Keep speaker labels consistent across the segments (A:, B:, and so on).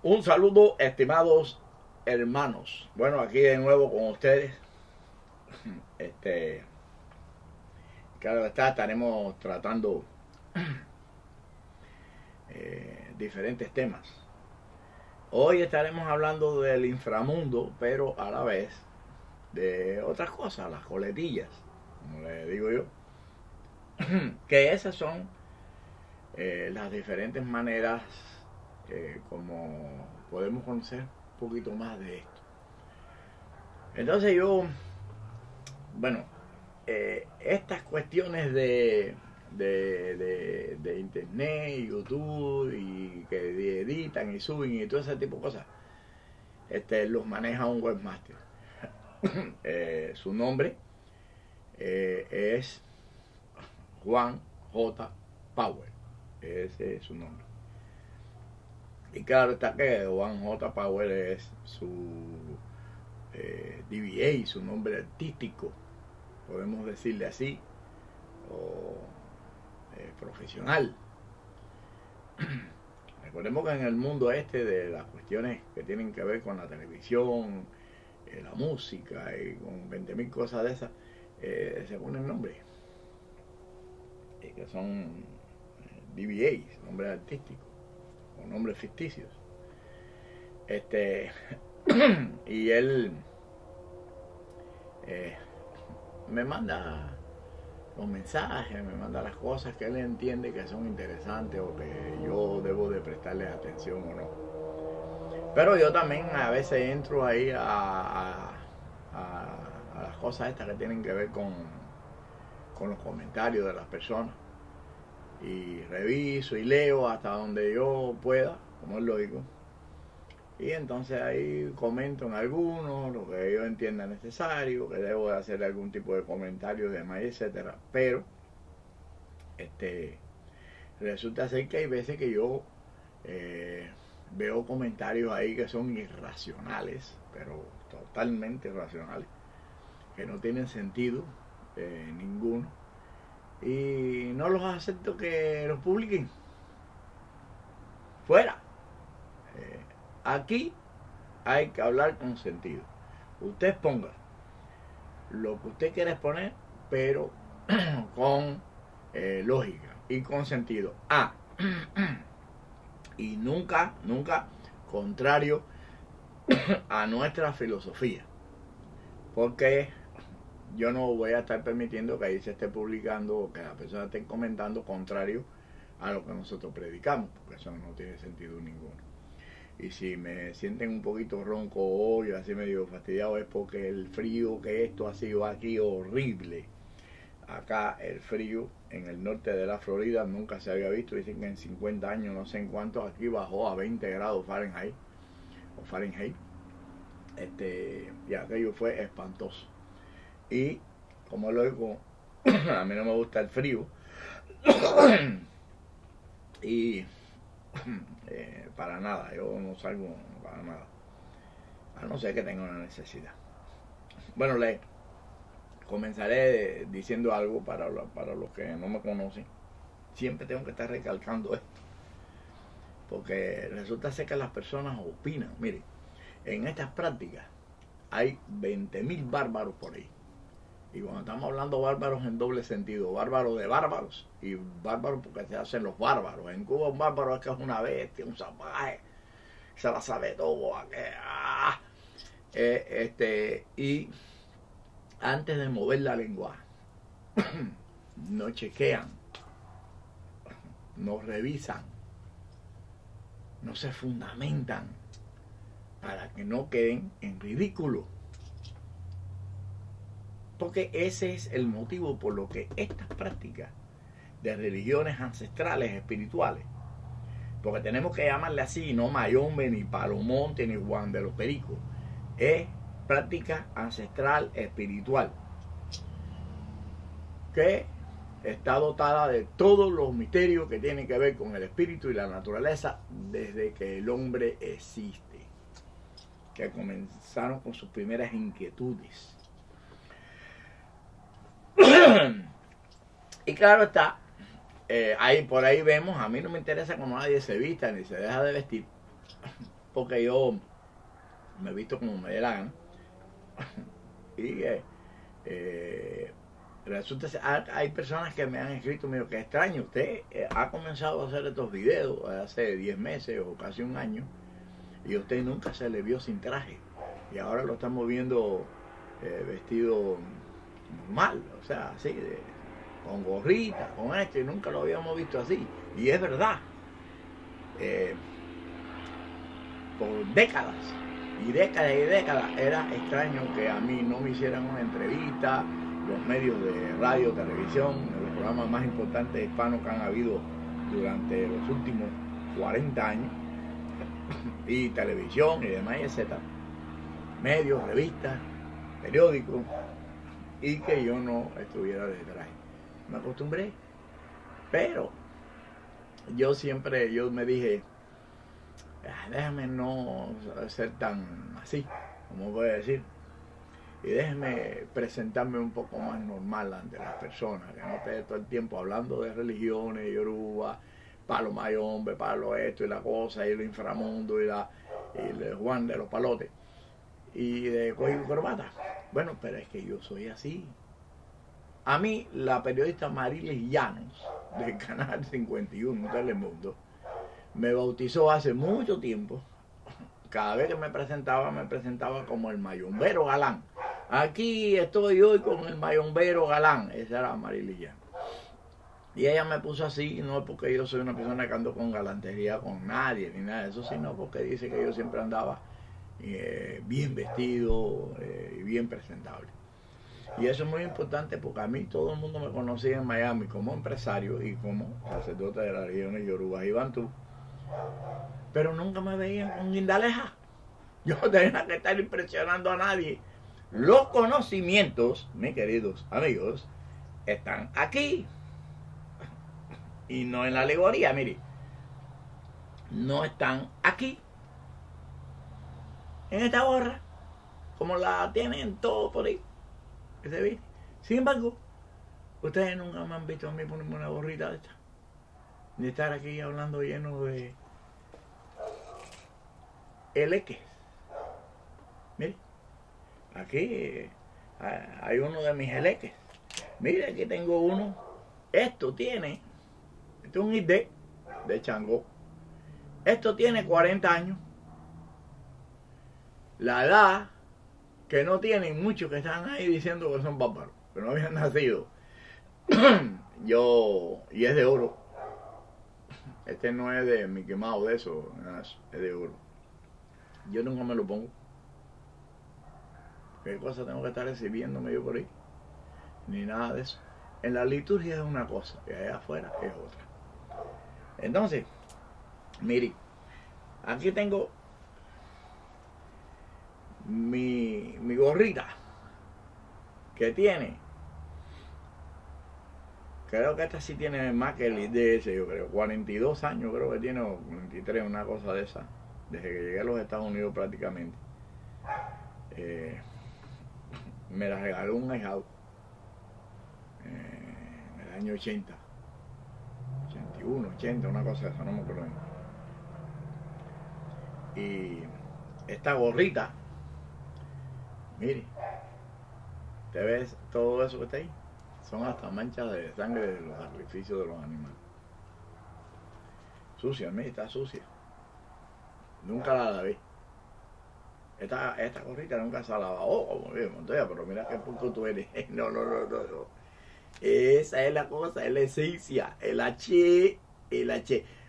A: Un saludo, estimados hermanos. Bueno, aquí de nuevo con ustedes. Claro está, estaremos tratando diferentes temas. Hoy estaremos hablando del inframundo, pero a la vez de otras cosas, las coletillas, como le digo yo. Que esas son las diferentes maneras como podemos conocer un poquito más de esto. Entonces yo, bueno, estas cuestiones de internet, YouTube, y que editan y suben y todo ese tipo de cosas, los maneja un webmaster. Su nombre es Juan J. Power. Ese es su nombre. Y claro está que Juan J. Power es su DBA, su nombre artístico, podemos decirle así, o profesional. Recordemos que en el mundo de las cuestiones que tienen que ver con la televisión, la música y con 20.000 cosas de esas, se ponen nombres que son DBAs, nombres artísticos o nombres ficticios. Y él me manda los mensajes, me manda las cosas que él entiende que son interesantes o que yo debo de prestarles atención o no. Pero yo también a veces entro ahí a las cosas estas que tienen que ver con los comentarios de las personas, y reviso y leo hasta donde yo pueda, como es lógico, y entonces ahí comento en algunos lo que yo entienda necesario, que debo de hacer algún tipo de comentario, demás, etcétera. Pero resulta ser que hay veces que yo veo comentarios ahí que son irracionales, pero totalmente irracionales, que no tienen sentido ninguno, y no los acepto que los publiquen. Fuera. Aquí hay que hablar con sentido. Usted ponga lo que usted quiere exponer, pero con lógica y con sentido. Y nunca contrario a nuestra filosofía, porque yo no voy a estar permitiendo que ahí se esté publicando o que las personas estén comentando contrario a lo que nosotros predicamos, porque eso no tiene sentido ninguno. Y si me sienten un poquito ronco hoy, así medio fastidiado, es porque el frío que esto ha sido aquí horrible. Acá el frío en el norte de la Florida nunca se había visto. Dicen que en 50 años, no sé en cuántos, aquí bajó a 20 grados Fahrenheit. Y aquello fue espantoso. Y como lo digo, a mí no me gusta el frío. Y para nada, yo no salgo para nada, a no ser que tenga una necesidad. Bueno, le comenzaré diciendo algo para los que no me conocen. Siempre tengo que estar recalcando esto, porque resulta ser que las personas opinan. Mire, en estas prácticas hay 20.000 bárbaros por ahí. Y cuando estamos hablando bárbaros en doble sentido, bárbaros de bárbaros y bárbaros porque se hacen los bárbaros. En Cuba un bárbaro es que es una bestia, un salvaje, se la sabe todo. Y antes de mover la lengua, no chequean, no revisan, no se fundamentan para que no queden en ridículo. Porque ese es el motivo por lo que estas prácticas de religiones ancestrales espirituales, porque tenemos que llamarle así, no Mayombe, ni Palomonte, ni Juan de los Pericos, es práctica ancestral espiritual, que está dotada de todos los misterios que tienen que ver con el espíritu y la naturaleza desde que el hombre existe, que comenzaron con sus primeras inquietudes. Y claro está, por ahí vemos, a mí no me interesa cómo nadie se vista ni se deja de vestir, porque yo me visto como me dé la gana. Y resulta, hay personas que me han escrito, mira, qué extraño, usted ha comenzado a hacer estos videos hace 10 meses o casi un año, y usted nunca se le vio sin traje, y ahora lo estamos viendo vestido normal, o sea, así, con gorrita, con esto, y nunca lo habíamos visto así. Y es verdad, por décadas y décadas era extraño que a mí no me hicieran una entrevista, los medios de radio, televisión, los programas más importantes hispanos que han habido durante los últimos 40 años, y televisión y demás, etcétera, medios, revistas, periódicos, y que yo no estuviera de traje. Me acostumbré, pero yo me dije, déjame no ser tan así, como voy a decir, y déjeme presentarme un poco más normal ante las personas, que no esté todo el tiempo hablando de religiones, yoruba, palo mayombe, palo esto y la cosa, y el inframundo, y el Juan de los palotes, y de cuello y corbata. Bueno, pero es que yo soy así. A mí, la periodista Marilis Llanos, del Canal 51 Telemundo, me bautizó hace mucho tiempo. Cada vez que me presentaba como el mayombero galán. Aquí estoy hoy con el mayombero galán. Esa era Marilis Llanos. Y ella me puso así, no porque yo soy una persona que ando con galantería con nadie, ni nada de eso, sino porque dice que yo siempre andaba bien vestido y bien presentable. Y eso es muy importante porque a mí todo el mundo me conocía en Miami como empresario y como sacerdote de las religiones yoruba y bantú, pero nunca me veían con guindaleja. Yo no tenía que estar impresionando a nadie. Los conocimientos, mis queridos amigos, están aquí y no en la alegoría. Mire, no están aquí en esta gorra como la tienen todos por ahí que se ve. Sin embargo, ustedes nunca me han visto a mí ponerme una gorrita de esta, ni estar aquí hablando lleno de eleques, Mire, aquí hay uno de mis geleques. Mire, aquí tengo uno. Esto es un ID de Changó. Esto tiene 40 años. La edad que no tienen muchos que están ahí diciendo que son bárbaros, que no habían nacido. Y es de oro. Este no es de Mickey Mouse, de eso, es de oro. Yo nunca me lo pongo. ¿Qué cosa tengo que estar recibiéndome yo por ahí? Ni nada de eso. En la liturgia es una cosa y allá afuera es otra. Entonces, mire, aquí tengo mi gorrita que tiene, creo que esta sí tiene más que el IDS, yo creo, 42 años creo que tiene, o 43, una cosa de esa, desde que llegué a los Estados Unidos prácticamente. Me la regaló un ahijado en el año 80, 81, 80, una cosa de esa, no me acuerdo. Y esta gorrita, mire, ¿te ves todo eso que está ahí? Son hasta manchas de sangre de los sacrificios de los animales. Sucia, mire, está sucia. Nunca la lavé. Esta gorrita nunca se ha lavado. Oh, como bien, Montoya, pero mira qué poco tú eres. No. Esa es la cosa, es la esencia, el H.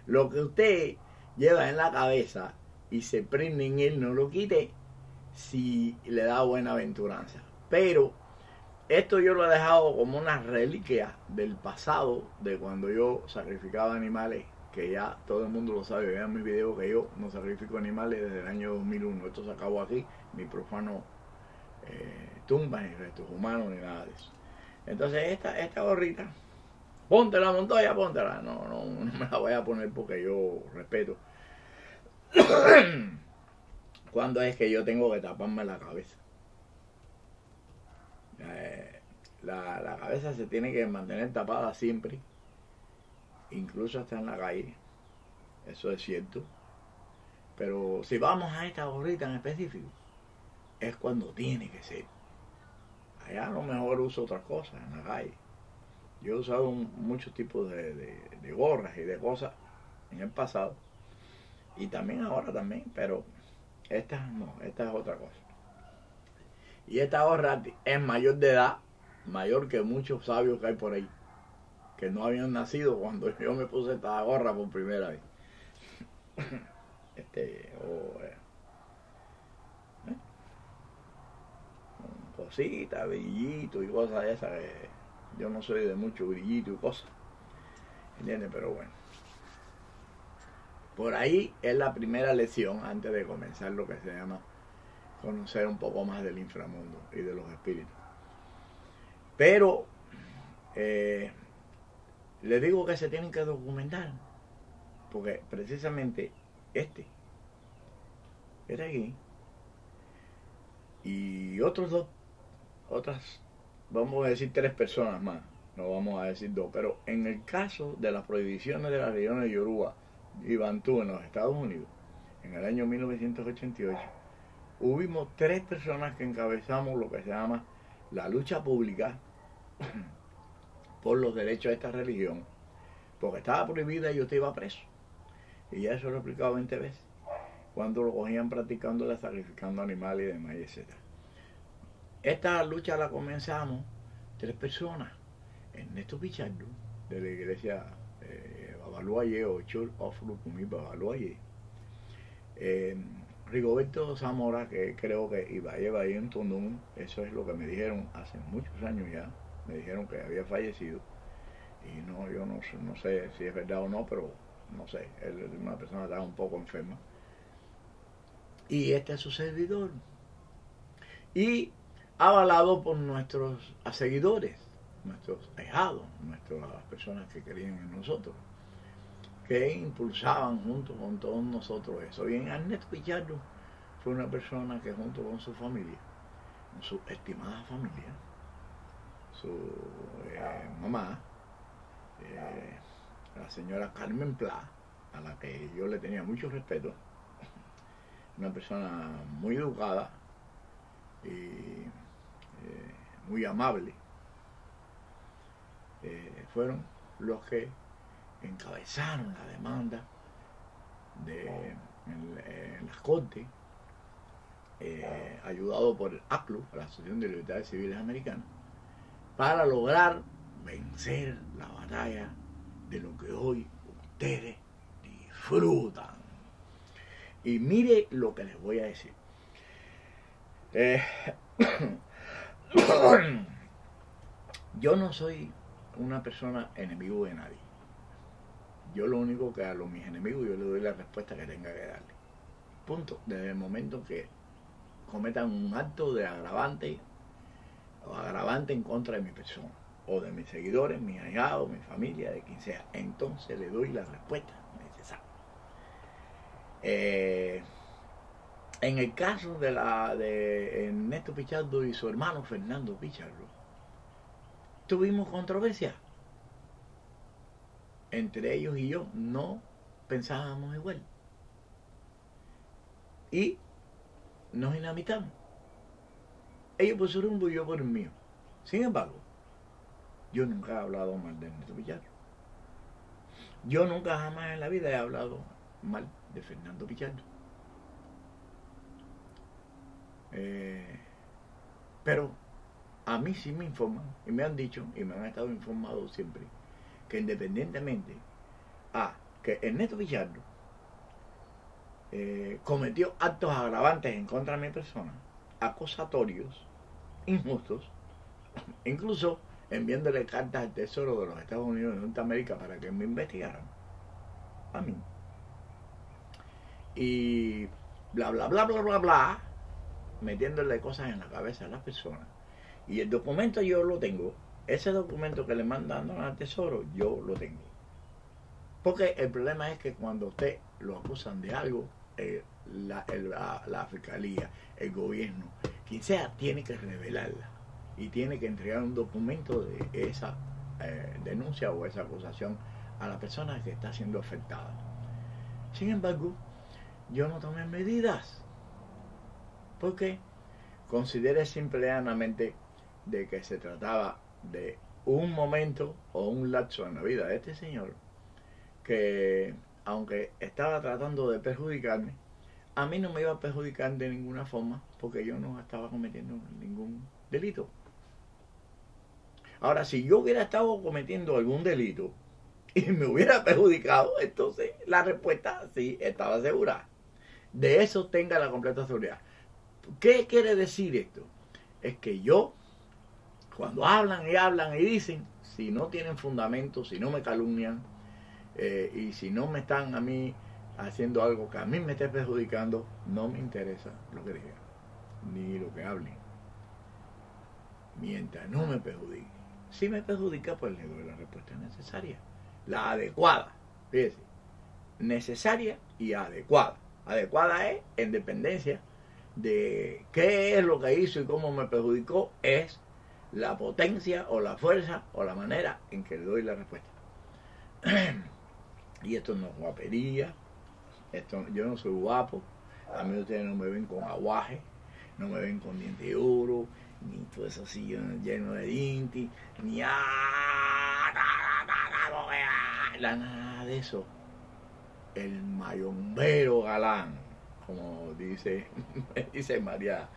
A: Lo que usted lleva en la cabeza y se prende en él, no lo quite si le da buena aventuranza. Pero esto yo lo he dejado como una reliquia del pasado, de cuando yo sacrificaba animales, que ya todo el mundo lo sabe, vean mis videos que yo no sacrifico animales desde el año 2001. Esto se acabó aquí, ni profano tumbas, ni restos humanos, ni nada de eso. Entonces esta gorrita, póntela, Montoya, póntela. No me la voy a poner porque yo respeto. ¿Cuándo es que yo tengo que taparme la cabeza? La cabeza se tiene que mantener tapada siempre, incluso hasta en la calle. Eso es cierto. Pero si vamos a esta gorrita en específico, es cuando tiene que ser. Allá a lo mejor uso otras cosas en la calle. Yo he usado muchos tipos de gorras y de cosas en el pasado. Y también ahora también, pero esta no, esta es otra cosa. Y esta gorra es mayor de edad, mayor que muchos sabios que hay por ahí, que no habían nacido cuando yo me puse esta gorra por primera vez. Cositas, brillitos y cosas de esas. Yo no soy de mucho brillito y cosas, ¿entiendes? Pero bueno, por ahí es la primera lección antes de comenzar lo que se llama conocer un poco más del inframundo y de los espíritus. Pero les digo que se tienen que documentar, porque precisamente este aquí y otras, vamos a decir 3 personas más, no vamos a decir 2, pero en el caso de las prohibiciones de las regiones Yoruba y Bantú en los Estados Unidos, en el año 1988, hubimos 3 personas que encabezamos lo que se llama la lucha pública por los derechos de esta religión, porque estaba prohibida y yo iba preso. Y ya eso lo he explicado 20 veces, cuando lo cogían practicándola, sacrificando animales y demás, etc. Esta lucha la comenzamos 3 personas. Ernesto Pichardo, de la iglesia Babaluaye o Church of Lucumí Babaluaye. Rigoberto Zamora, que creo que iba ahí en Tondón, eso es lo que me dijeron hace muchos años ya, me dijeron que había fallecido. Y no, yo no sé si es verdad o no, pero no sé, él es una persona que estaba un poco enferma. Y este es su servidor. Y avalado por nuestros seguidores, nuestros ahijados, las personas que creían en nosotros, que impulsaban junto con todos nosotros eso. Y en Ernesto Pichardo fue una persona que junto con su familia, con su estimada familia, su mamá, la señora Carmen Pla, a la que yo le tenía mucho respeto, una persona muy educada, y muy amable, fueron los que encabezaron la demanda en las cortes, ayudado por el ACLU, la Asociación de Libertades Civiles Americanas, para lograr vencer la batalla de lo que hoy ustedes disfrutan. Y mire lo que les voy a decir. Yo no soy una persona enemigo de nadie. Yo lo único que a mis enemigos yo les doy la respuesta que tenga que darle. Punto. Desde el momento que cometan un acto de agravante o agravante en contra de mi persona, o de mis seguidores, mis allegados, mi familia, de quien sea, entonces le doy la respuesta necesaria. En el caso de Ernesto Pichardo y su hermano Fernando Pichardo, tuvimos controversia. Entre ellos y yo no pensábamos igual. Y nos inamitamos. Ellos por su rumbo y yo por el mío. Sin embargo, yo nunca he hablado mal de Ernesto Pichardo. Yo nunca jamás en la vida he hablado mal de Fernando Pichardo. Pero a mí sí me informan y me han dicho y me han estado informados siempre que independientemente que Ernesto Pichardo cometió actos agravantes en contra de mi persona, acusatorios, injustos, incluso enviándole cartas al Tesoro de los Estados Unidos de Norteamérica para que me investigaran a mí, y bla bla bla bla bla bla, metiéndole cosas en la cabeza a las personas. Y el documento yo lo tengo. Ese documento que le mandan al Tesoro, yo lo tengo. Porque el problema es que cuando usted lo acusan de algo, la fiscalía, el gobierno, quien sea, tiene que revelarla. Y tiene que entregar un documento de esa denuncia o esa acusación a la persona que está siendo afectada. Sin embargo, yo no tomé medidas. Porque consideré simplemente de que se trataba de un momento o un lapso en la vida de este señor que, aunque estaba tratando de perjudicarme, a mí no me iba a perjudicar de ninguna forma porque yo no estaba cometiendo ningún delito. Ahora, si yo hubiera estado cometiendo algún delito y me hubiera perjudicado, entonces la respuesta sí estaba segura. De eso tenga la completa seguridad. ¿Qué quiere decir esto? Es que yo, cuando hablan y dicen, si no tienen fundamento, si no me calumnian, y si no me están a mí haciendo algo que a mí me esté perjudicando, no me interesa lo que digan, ni lo que hablen, mientras no me perjudique. Si me perjudica, pues le doy la respuesta necesaria, la adecuada, fíjese, necesaria y adecuada. Adecuada es en dependencia de qué es lo que hizo y cómo me perjudicó, es la potencia o la fuerza o la manera en que le doy la respuesta. Y esto no es guapería, yo no soy guapo, a mí ustedes no me ven con aguaje, no me ven con diente de oro, ni todo eso así lleno de dientes, ni nada de eso. El mayombero galán, como dice María,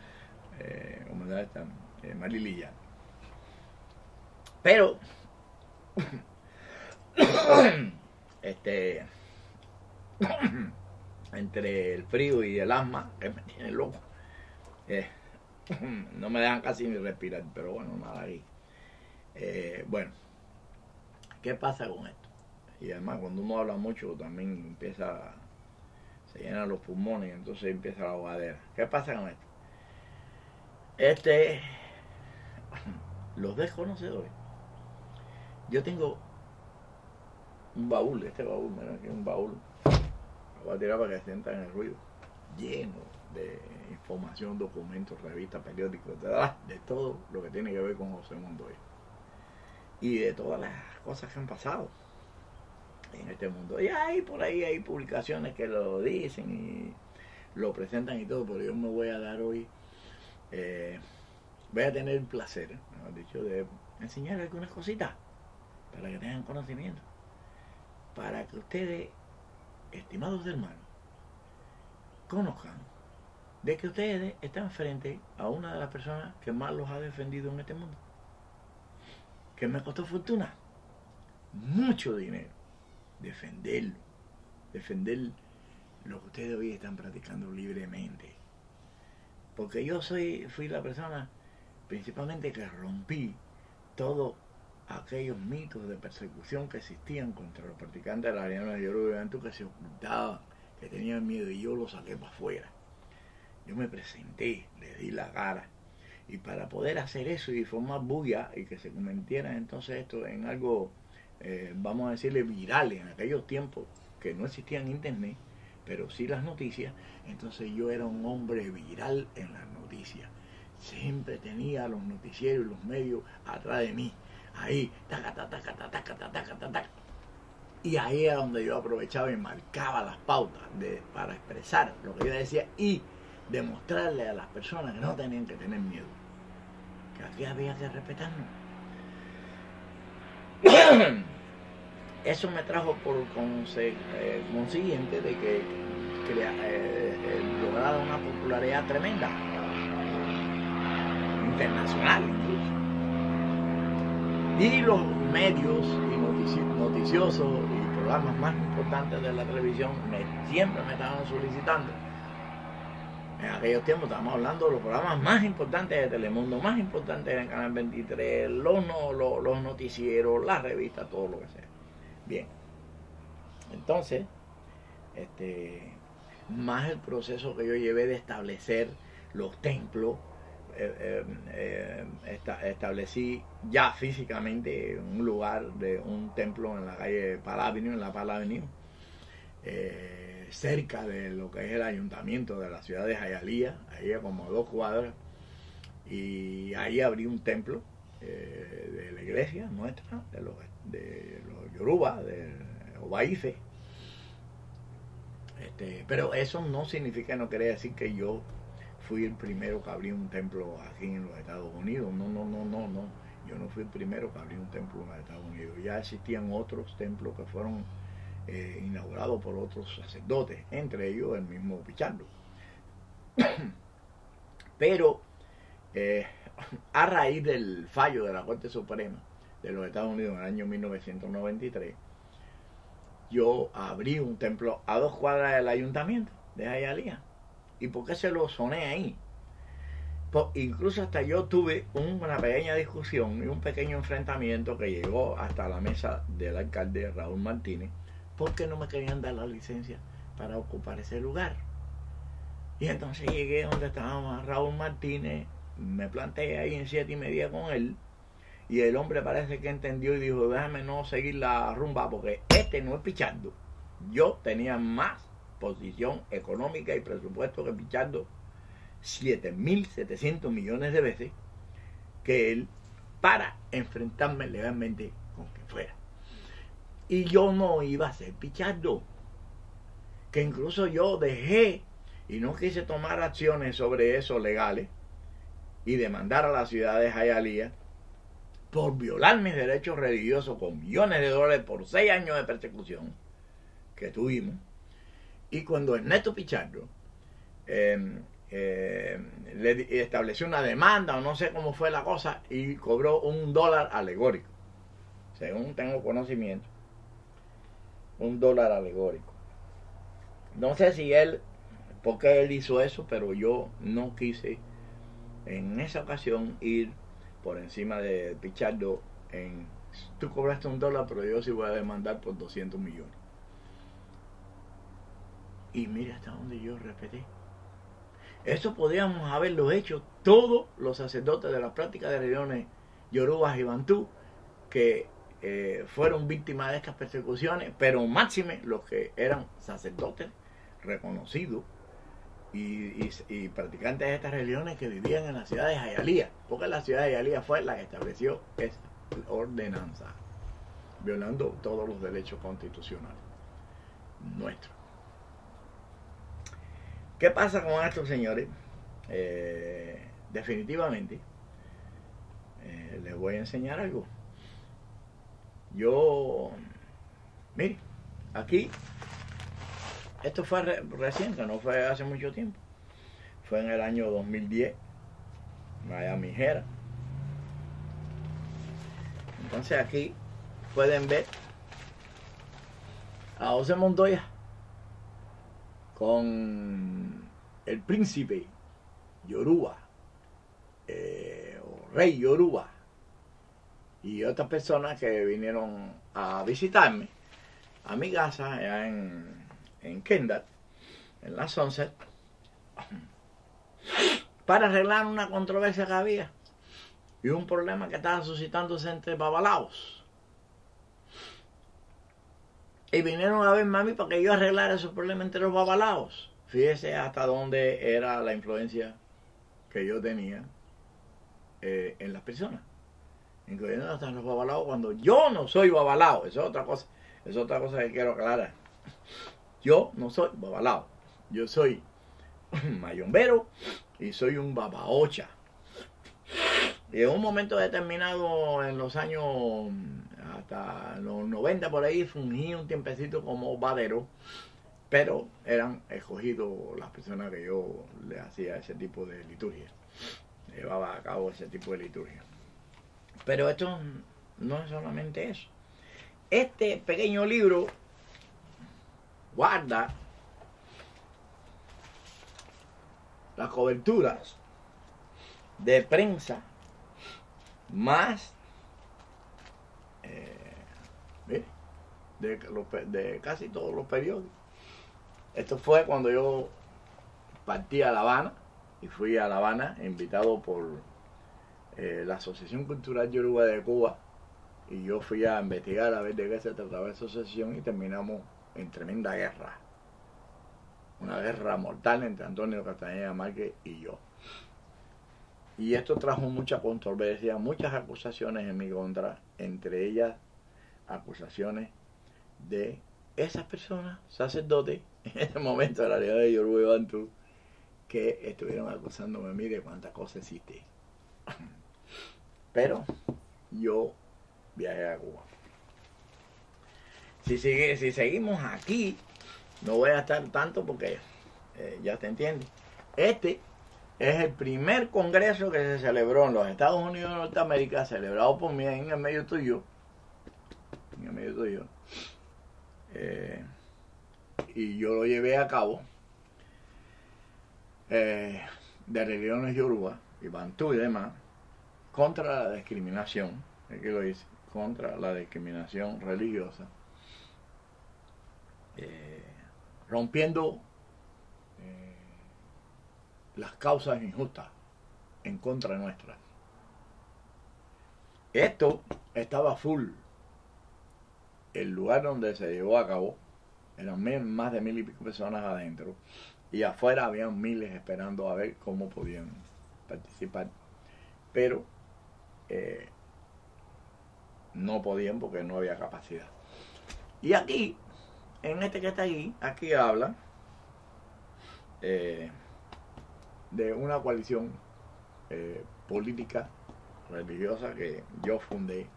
A: ¿cómo se llama? Marililla. Pero entre el frío y el asma, que me tiene loco, no me dejan casi ni respirar, pero bueno, nada ahí. Bueno, ¿qué pasa con esto? Y además cuando uno habla mucho también se llenan los pulmones y entonces empieza la ahogadera. ¿Qué pasa con esto? Los desconocedores. Yo tengo un baúl, mira, aquí un baúl. Lo voy a tirar para que sientan el ruido. Lleno de información, documentos, revistas, periódicos, de todo lo que tiene que ver con José Montoya. Y de todas las cosas que han pasado en este mundo. Y por ahí hay publicaciones que lo dicen y lo presentan y todo, pero yo me voy a dar hoy voy a tener el placer, mejor dicho, de enseñar algunas cositas para que tengan conocimiento, para que ustedes, estimados hermanos, conozcan de que ustedes están frente a una de las personas que más los ha defendido en este mundo, que me costó fortuna, mucho dinero, defender lo que ustedes hoy están practicando libremente. Porque yo fui la persona principalmente que rompí todos aquellos mitos de persecución que existían contra los practicantes de la religión de Yoruba y Bantú, que se ocultaban, que tenían miedo, y yo los saqué para afuera. Yo me presenté, le di la cara, y para poder hacer eso y formar bulla y que se convirtiera entonces esto en algo, vamos a decirle, viral en aquellos tiempos que no existían internet, pero sí las noticias. Entonces yo era un hombre viral en las noticias. Siempre tenía los noticieros y los medios atrás de mí. Ahí, taca, taca, taca, taca, taca, taca, taca. Y ahí era donde yo aprovechaba y marcaba las pautas para expresar lo que yo decía y demostrarle a las personas que no tenían que tener miedo, que aquí había que respetarnos. Eso me trajo por consiguiente de que lograra una popularidad tremenda, internacional incluso. Y los medios y noticiosos y programas más importantes de la televisión siempre me estaban solicitando. En aquellos tiempos estábamos hablando de los programas más importantes de Telemundo, más importantes en Canal 23, los noticieros, las revistas, todo lo que sea. Bien, entonces, más el proceso que yo llevé de establecer los templos, establecí ya físicamente un lugar de un templo en la calle Palavenue, en la Palavenue, cerca de lo que es el ayuntamiento de la ciudad de Hialeah, ahí como a 2 cuadras, y ahí abrí un templo de la iglesia nuestra, de los Yoruba, de Obaife. Pero eso no significa, no quiere decir que yo fui el primero que abrí un templo aquí en los Estados Unidos. No. Yo no fui el primero que abrí un templo en los Estados Unidos. Ya existían otros templos que fueron inaugurados por otros sacerdotes, entre ellos el mismo Pichardo. Pero a raíz del fallo de la Corte Suprema de los Estados Unidos en el año 1993, yo abrí un templo a 2 cuadras del ayuntamiento de Hialeah. ¿Y por qué se lo soné ahí? Pues incluso hasta yo tuve una pequeña discusión y un pequeño enfrentamiento que llegó hasta la mesa del alcalde Raúl Martínez, porque no me querían dar la licencia para ocupar ese lugar. Y entonces llegué donde estaba Raúl Martínez, me planteé ahí en 7:30 con él, y el hombre parece que entendió y dijo: déjame no seguir la rumba porque no es Pichardo. Yo tenía más posición económica y presupuesto que Pichardo 7.700 millones de veces que él para enfrentarme legalmente con quien fuera. Y yo no iba a ser Pichardo, que incluso yo dejé y no quise tomar acciones sobre eso legales y demandar a la ciudad de Hialeah por violar mis derechos religiosos con millones de dólares por 6 años de persecución que tuvimos. Y cuando Ernesto Pichardo le estableció una demanda, o no sé cómo fue la cosa, y cobró $1 alegórico, según tengo conocimiento, $1 alegórico. No sé si por qué él hizo eso, pero yo no quise en esa ocasión ir por encima de Pichardo tú cobraste $1, pero yo sí voy a demandar por 200 millones. Y mira hasta donde yo respeté. Eso podríamos haberlo hecho todos los sacerdotes de las prácticas de religiones yorubas y bantú que fueron víctimas de estas persecuciones, pero máxime los que eran sacerdotes reconocidos y practicantes de estas religiones que vivían en la ciudad de Hialeah, porque la ciudad de Hialeah fue la que estableció esa ordenanza, violando todos los derechos constitucionales nuestros. ¿Qué pasa con estos señores? definitivamente, les voy a enseñar algo. Yo, mire, aquí, esto fue reciente, no fue hace mucho tiempo. Fue en el año 2010, Miami Herald. Entonces aquí pueden ver a José Montoya con el príncipe Yoruba, o rey Yoruba, y otras personas que vinieron a visitarme a mi casa allá en Kendall, en la Sunset, para arreglar una controversia que había y un problema que estaba suscitándose entre babalaos. Y vinieron a verme a mí para que yo arreglara esos problemas entre los babalaos. Fíjese hasta dónde era la influencia que yo tenía en las personas, incluyendo hasta en los babalaos, cuando yo no soy babalao. Eso es otra cosa. Es otra cosa que quiero aclarar. Yo no soy babalao. Yo soy mayombero y soy un babaocha. Y en un momento determinado, en los años, hasta los 90 por ahí, fungí un tiempecito como badero, pero eran escogidos las personas que yo le hacía ese tipo de liturgia. Llevaba a cabo ese tipo de liturgia. Pero esto no es solamente eso. Este pequeño libro guarda las coberturas de prensa más de casi todos los periódicos. Esto fue cuando yo partí a La Habana, y fui a La Habana invitado por la Asociación Cultural Yoruba de Cuba, y yo fui a investigar a ver de qué se trataba esa asociación, y terminamos en tremenda guerra, una guerra mortal entre Antonio Castañeda Márquez y yo. Y esto trajo mucha controversia, muchas acusaciones en mi contra, entre ellas acusaciones de esas personas, sacerdotes, en ese momento de la realidad de Yoruba y Bantú, que estuvieron acusándome a mí de cuántas cosas existe. Pero yo viajé a Cuba. Si seguimos aquí, no voy a estar tanto porque ya te entiendes. Este es el primer congreso que se celebró en los Estados Unidos de Norteamérica, celebrado por mí en el medio tuyo. En el medio tuyo. Y yo lo llevé a cabo de religiones yoruba y bantú y demás, contra la discriminación, aquí lo dice, contra la discriminación religiosa, rompiendo las causas injustas en contra nuestra. Esto estaba full. El lugar donde se llevó a cabo eran más de 1000 y pico personas adentro, y afuera habían miles esperando a ver cómo podían participar, pero no podían porque no había capacidad. Y aquí, en este que está aquí habla de una coalición política religiosa que yo fundé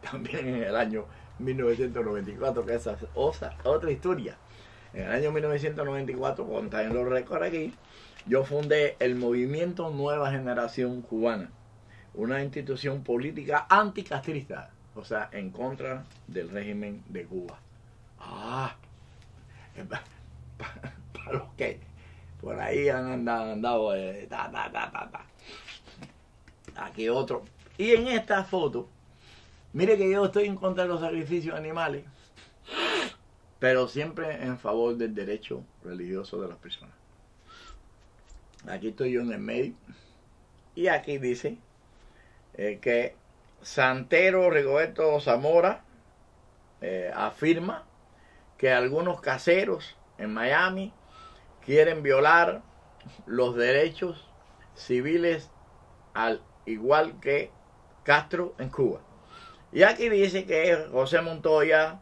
A: también en el año 1994, que esa es otra historia. En el año 1994, cuando está en los récords aquí, yo fundé el Movimiento Nueva Generación Cubana, una institución política anticastrista, o sea, en contra del régimen de Cuba. Para los que por ahí han andado, aquí otro. Y en esta foto, mire que yo estoy en contra de los sacrificios animales, pero siempre en favor del derecho religioso de las personas. Aquí estoy yo en el medio, y aquí dice que Santero Rigoberto Zamora afirma que algunos caseros en Miami quieren violar los derechos civiles al igual que Castro en Cuba. Y aquí dice que José Montoya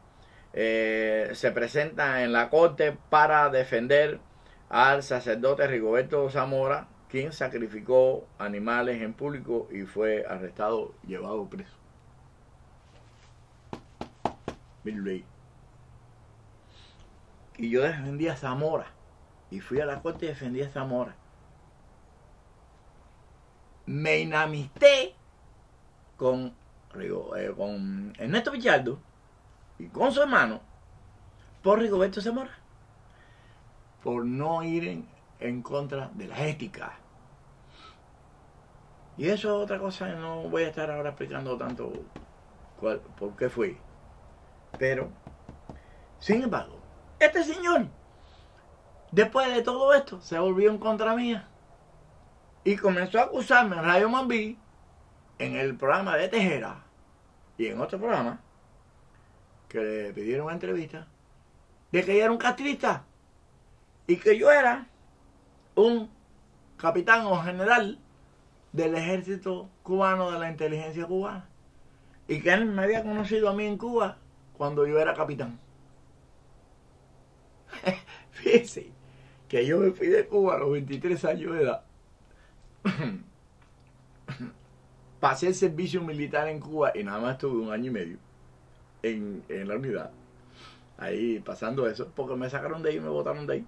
A: se presenta en la corte para defender al sacerdote Rigoberto Zamora quien sacrificó animales en público y fue arrestado, llevado preso. Bill Ray. Y yo defendí a Zamora. Y fui a la corte y defendí a Zamora. Me inamisté con Ernesto Pichardo y con su hermano por Rigoberto Zamora. Por no ir en contra de la ética. Y eso es otra cosa que no voy a estar ahora explicando tanto por qué fui. Pero, sin embargo, este señor, después de todo esto, se volvió en contra mía y comenzó a acusarme en Radio Mambí, en el programa de Tejera y en otro programa que le pidieron una entrevista, de que yo era un castrista y que yo era un capitán o general del ejército cubano, de la inteligencia cubana, y que él me había conocido a mí en Cuba cuando yo era capitán. Fíjense que yo me fui de Cuba a los 23 años de edad. Pasé el servicio militar en Cuba y nada más estuve 1 año y medio en la unidad. Ahí pasando eso, porque me sacaron de ahí y me botaron de ahí.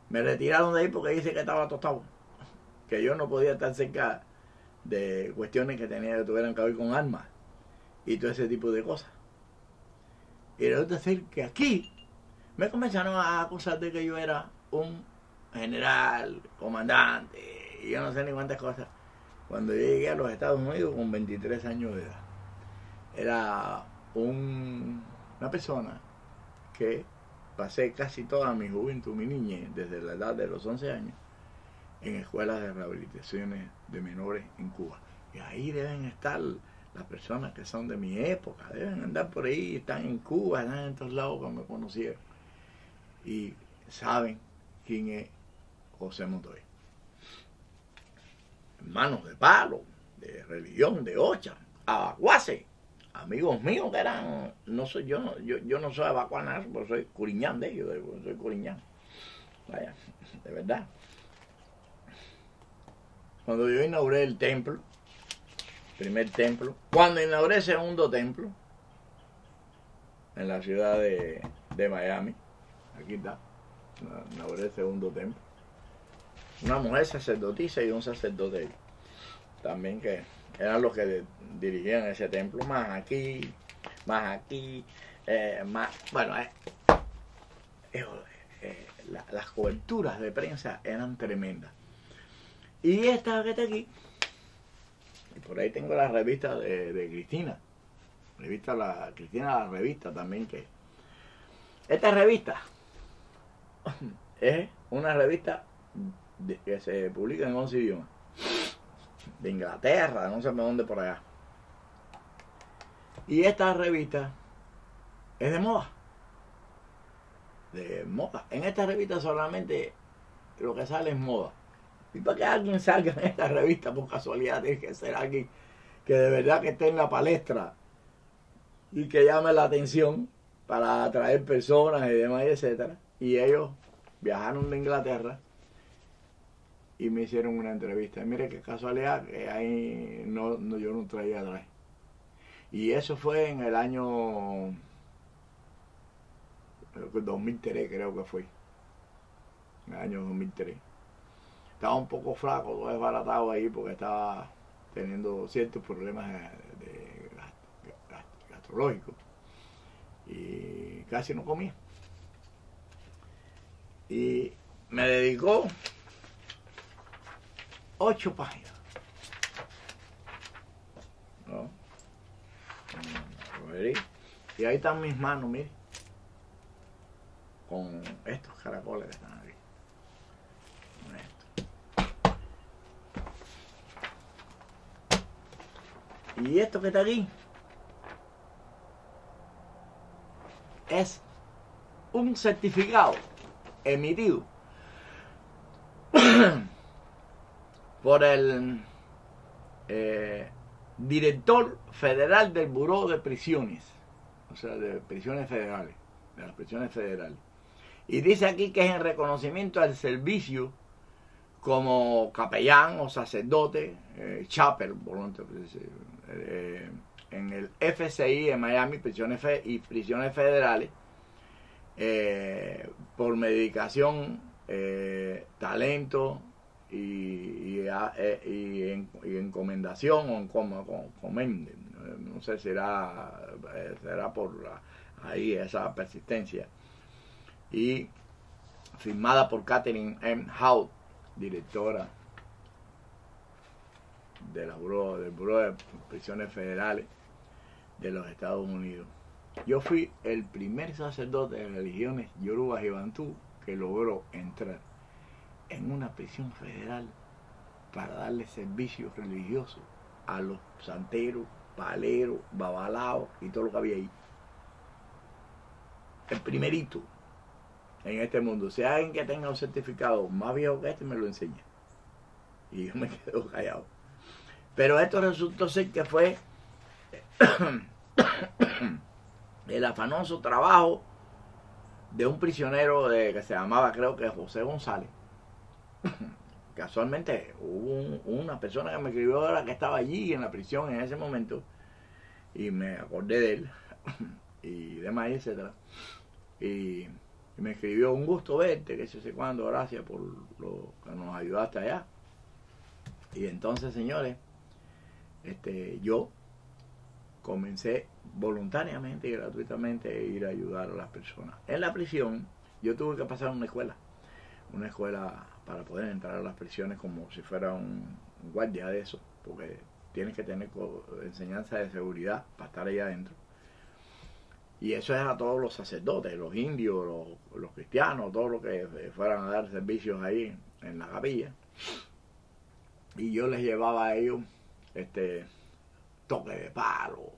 A: Me retiraron de ahí porque dice que estaba tostado. Que yo no podía estar cerca de cuestiones que tuvieran que ver con armas y todo ese tipo de cosas. Y resulta ser que aquí me comenzaron a acusar de que yo era un general, comandante, y yo no sé ni cuántas cosas. Cuando yo llegué a los Estados Unidos con 23 años de edad, era una persona que pasé casi toda mi juventud, mi niñez, desde la edad de los 11 años, en escuelas de rehabilitaciones de menores en Cuba. Y ahí deben estar las personas que son de mi época, deben andar por ahí, están en Cuba, están en todos lados que me conocieron. Y saben quién es José Montoya. Hermanos de palo, de religión, de Ocha, abacuace, amigos míos que eran, no soy yo no soy abacuanar, porque soy curiñán de ellos, soy curiñán. Vaya, de verdad. Cuando yo inauguré el templo, primer templo, cuando inauguré el segundo templo, en la ciudad de Miami, aquí está, inauguré el segundo templo, una mujer sacerdotisa y un sacerdote también que eran los que dirigían ese templo, más aquí, más, bueno, las coberturas de prensa eran tremendas. Y esta que está aquí, y por ahí tengo la revista de Cristina, Cristina la revista también, que esta revista es una revista que se publica en 11 idiomas, de Inglaterra, no sé de dónde por allá. Y esta revista es de moda. De moda. En esta revista solamente lo que sale es moda. Y para que alguien salga en esta revista por casualidad tiene que ser alguien que de verdad que esté en la palestra y que llame la atención para atraer personas y demás, etcétera. Y ellos viajaron de Inglaterra y me hicieron una entrevista. Y mire qué casualidad que ahí yo no traía atrás. Y eso fue en el año 2003, creo que fue. En el año 2003. Estaba un poco flaco, todo desbaratado ahí porque estaba teniendo ciertos problemas de gastrológicos. Y casi no comía. Y me dedicó 8 páginas. ¿No? Y ahí están mis manos, mire. Con estos caracoles que están aquí. Con esto. Y esto que está aquí es un certificado emitido por el director federal del Buró de Prisiones, o sea, de prisiones federales, de las prisiones federales. Y dice aquí que es en reconocimiento al servicio como capellán o sacerdote, chaper, en el FCI en Miami, prisiones federales, por medicación, talento y encomendación o no sé si será por ahí esa persistencia, y firmada por Catherine M. Hout, directora del Buró de Prisiones Federales de los Estados Unidos. Yo fui el primer sacerdote de religiones yorubas y bantú que logró entrar en una prisión federal para darle servicios religiosos a los santeros, paleros, babalaos y todo lo que había ahí. El primerito en este mundo. Si hay alguien que tenga un certificado más viejo que este, me lo enseña. Y yo me quedo callado. Pero esto resultó ser que fue el afanoso trabajo de un prisionero que se llamaba, creo que José González. Casualmente hubo una persona que me escribió ahora que estaba allí en la prisión en ese momento, y me acordé de él y demás, etcétera. Y me escribió: un gusto verte, que sé cuándo, gracias por lo que nos ayudaste allá. Y entonces, señores, yo comencé voluntariamente y gratuitamente a ir a ayudar a las personas. En la prisión yo tuve que pasar una escuela para poder entrar a las prisiones como si fuera un guardia de eso, porque tienes que tener enseñanza de seguridad para estar ahí adentro. Y eso es a todos los sacerdotes, los indios, los cristianos, todos los que fueran a dar servicios ahí en la capilla. Y yo les llevaba a ellos toque de palo,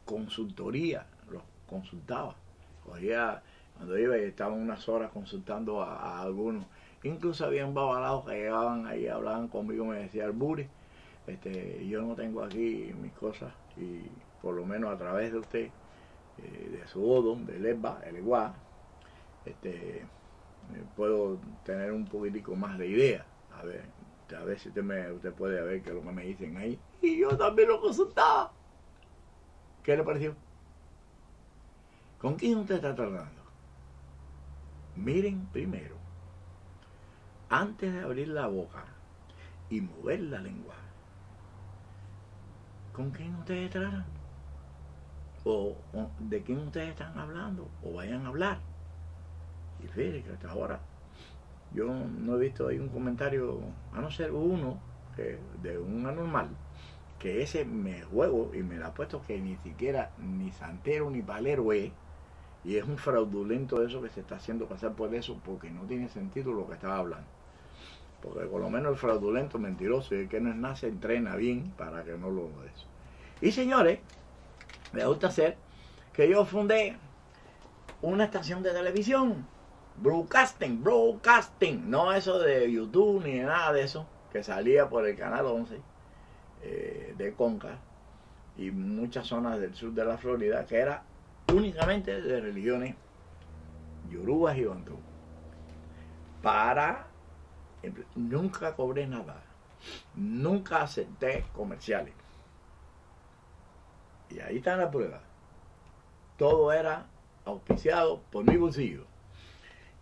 A: consultoría, los consultaba. Cogía, cuando iba, y estaban unas horas consultando a algunos. Incluso había un babalao que llegaban ahí, hablaban conmigo, me decía: Arburi, yo no tengo aquí mis cosas, y por lo menos a través de usted, de su odom, del EBA, el EGUA, puedo tener un poquitico más de idea. A ver si usted puede ver qué es lo que me dicen ahí. Y yo también lo consultaba. ¿Qué le pareció? ¿Con quién usted está tratando? Miren primero, antes de abrir la boca y mover la lengua, ¿con quién ustedes tratan? O de quién ustedes están hablando o vayan a hablar. Y fíjense que hasta ahora yo no he visto ahí un comentario, a no ser uno de un anormal, que ese me juego y me la ha puesto que ni siquiera ni santero ni palero es, y es un fraudulento de eso que se está haciendo pasar por eso, porque no tiene sentido lo que estaba hablando. Porque por lo menos el fraudulento, mentiroso y el que no es nada se entrena bien para que no lo de eso. Y señores, me gusta hacer que yo fundé una estación de televisión, broadcasting, no eso de YouTube ni nada de eso, que salía por el canal 11 de Conca y muchas zonas del sur de la Florida, que era únicamente de religiones yorubas y bantú. Nunca cobré nada, nunca acepté comerciales. Y ahí está la prueba. Todo era auspiciado por mi bolsillo.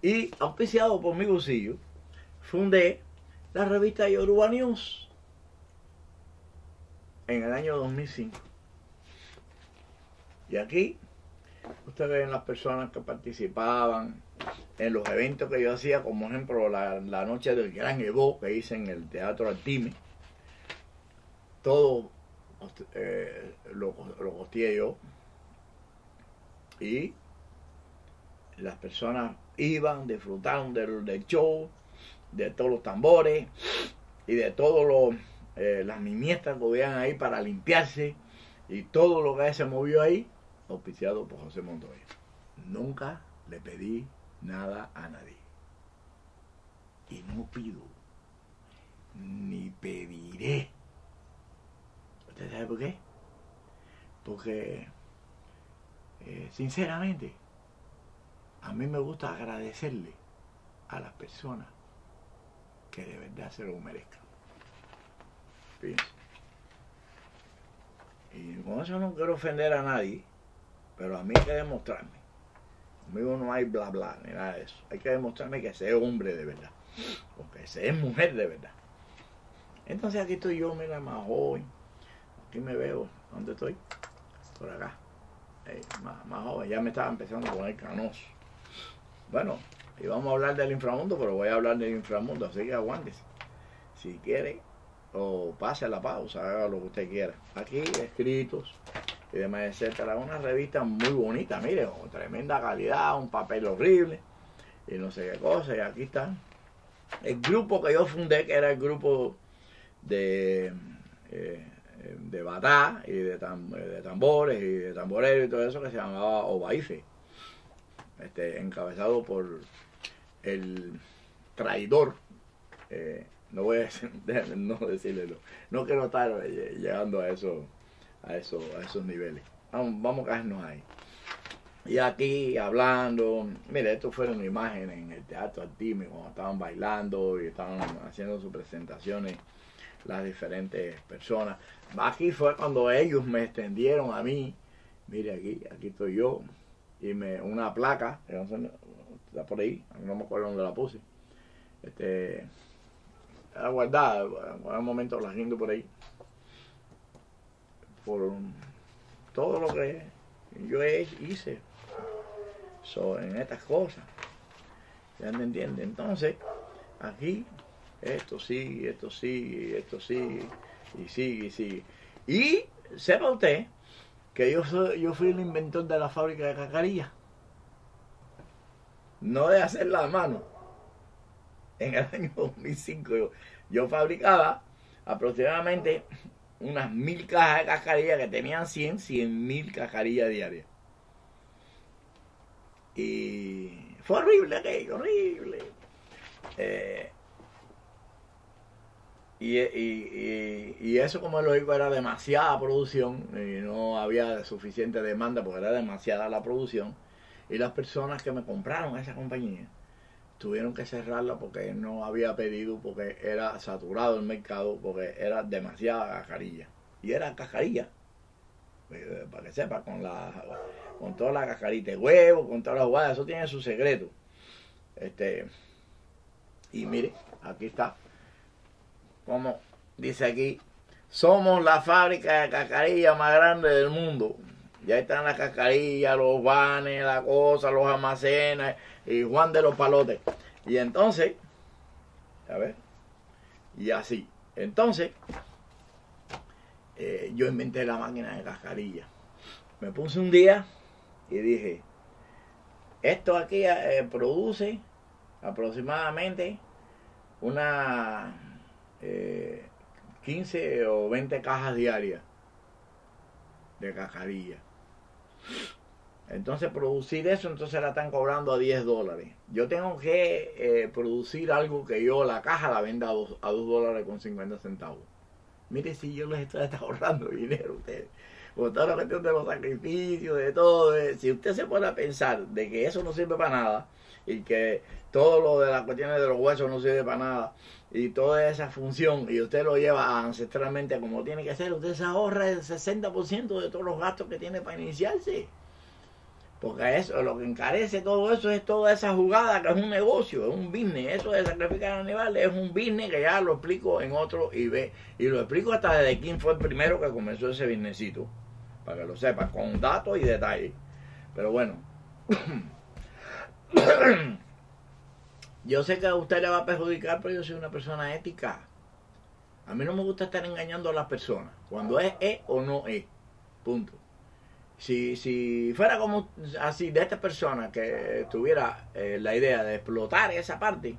A: Y auspiciado por mi bolsillo, fundé la revista Yoruba News en el año 2005. Y aquí ustedes ven las personas que participaban en los eventos que yo hacía, como ejemplo la noche del Gran Evo que hice en el Teatro Altime. Todo lo costeé yo. Y las personas iban, disfrutaron del show, de todos los tambores y de todos las mimiestas que habían ahí para limpiarse, y todo lo que se movió ahí, auspiciado por José Montoya. Nunca le pedí nada a nadie. Y no pido, ni pediré. ¿Usted sabe por qué? Porque, sinceramente, a mí me gusta agradecerle a las personas que de verdad se lo merezcan. Fíjense. Y con eso no quiero ofender a nadie, pero a mí hay que demostrarme. Conmigo no hay bla bla ni nada de eso. Hay que demostrarme que ese es hombre de verdad, o que ese es mujer de verdad. Entonces aquí estoy yo, mira, más joven. Aquí me veo. ¿Dónde estoy? Por acá. Más joven. Ya me estaba empezando a poner canoso. Bueno, y vamos a hablar del inframundo, pero voy a hablar del inframundo, así que aguántese. Si quiere, o pase la pausa, haga lo que usted quiera. Aquí, escritos y demás, etcétera. Una revista muy bonita, mire, con tremenda calidad, un papel horrible y no sé qué cosa. Y aquí está el grupo que yo fundé, que era el grupo de batá y de tambores y de tamboreros y todo eso, que se llamaba Obaife, encabezado por el traidor, no voy a decir, no decirle, no quiero estar llegando a esos niveles. Vamos a caernos ahí. Y aquí hablando, mire, esto fueron imágenes en el Teatro Artimis cuando estaban bailando y estaban haciendo sus presentaciones las diferentes personas. Aquí fue cuando ellos me extendieron a mí, mire aquí estoy yo, y una placa, no sé, está por ahí, no me acuerdo dónde la puse, era guardada, en un momento la rindo por ahí, por todo lo que yo hice en estas cosas, ¿ya me entiende? Entonces, aquí, esto sí, y sigue. Y sepa usted que yo fui el inventor de la fábrica de cascarillas. No de hacerla a mano. En el año 2005 yo fabricaba aproximadamente unas 1000 cajas de cascarillas que tenían 100.000 cascarillas diarias. Y fue horrible aquello, horrible. Y eso, como lo digo, era demasiada producción y no había suficiente demanda porque era demasiada la producción, y las personas que me compraron esa compañía tuvieron que cerrarla porque no había pedido, porque era saturado el mercado, porque era demasiada cascarilla, y era cascarilla, para que sepa, con toda la cascarita de huevo, con todas las jugadas, eso tiene su secreto. Y mire, aquí está, como dice aquí, somos la fábrica de cascarillas más grande del mundo. Ya están las cascarillas, los vanes, la cosa, los almacenes y Juan de los Palotes. Y entonces, a ver, y así. Entonces, yo inventé la máquina de cascarillas. Me puse un día y dije, esto aquí produce aproximadamente una 15 o 20 cajas diarias de cascarilla. Entonces producir eso, entonces la están cobrando a $10. Yo tengo que producir algo que yo la caja la venda a $2.50. Mire si yo les estoy ahorrando dinero a ustedes. Por toda la cuestión de los sacrificios, de todo. Si usted se pone a pensar de que eso no sirve para nada, y que todo lo de las cuestiones de los huesos no sirve para nada, y toda esa función, y usted lo lleva ancestralmente como tiene que ser, usted se ahorra el 60% de todos los gastos que tiene para iniciarse. Porque eso, lo que encarece todo eso es toda esa jugada, que es un negocio, es un business. Eso de sacrificar animales es un business que ya lo explico en otro y lo explico hasta desde quién fue el primero que comenzó ese businessito, para que lo sepa, con datos y detalles. Pero bueno, yo sé que a usted le va a perjudicar, pero yo soy una persona ética. A mí no me gusta estar engañando a las personas. Cuando es o no es. Punto. Si fuera como así, de esta persona que tuviera la idea de explotar esa parte,